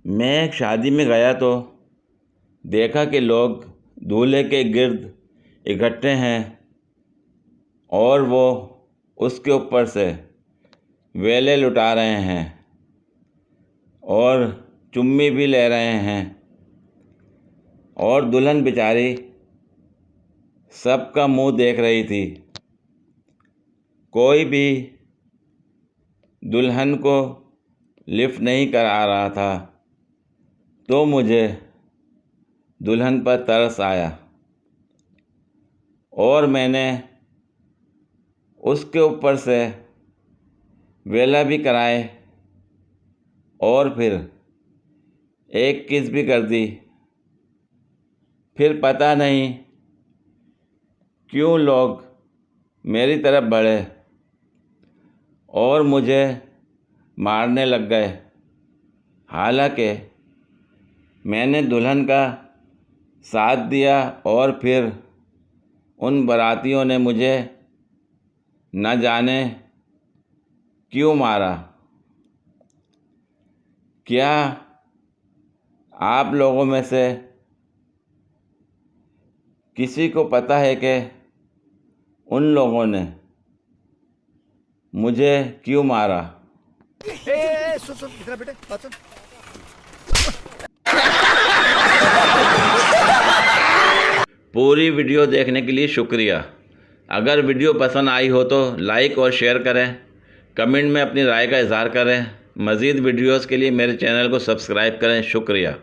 मैं एक शादी में गया तो देखा कि लोग दूल्हे के गिर्द इकट्ठे हैं और वो उसके ऊपर से वेले लुटा रहे हैं और चुम्मी भी ले रहे हैं। और दुल्हन बेचारी सबका मुंह देख रही थी। कोई भी दुल्हन को लिफ्ट नहीं करा रहा था। तो मुझे दुल्हन पर तरस आया और मैंने उसके ऊपर से वेला भी कराए और फिर एक किस भी कर दी। फिर पता नहीं क्यों लोग मेरी तरफ बढ़े और मुझे मारने लग गए। हालांकि मैंने दुल्हन का साथ दिया और फिर उन बारातियों ने मुझे न जाने क्यों मारा। क्या आप लोगों में से किसी को पता है कि उन लोगों ने मुझे क्यों मारा? सुन इतना बेटे बात सुन। पूरी वीडियो देखने के लिए शुक्रिया। अगर वीडियो पसंद आई हो तो लाइक और शेयर करें। कमेंट में अपनी राय का इजहार करें। मज़ीद वीडियोस के लिए मेरे चैनल को सब्सक्राइब करें। शुक्रिया।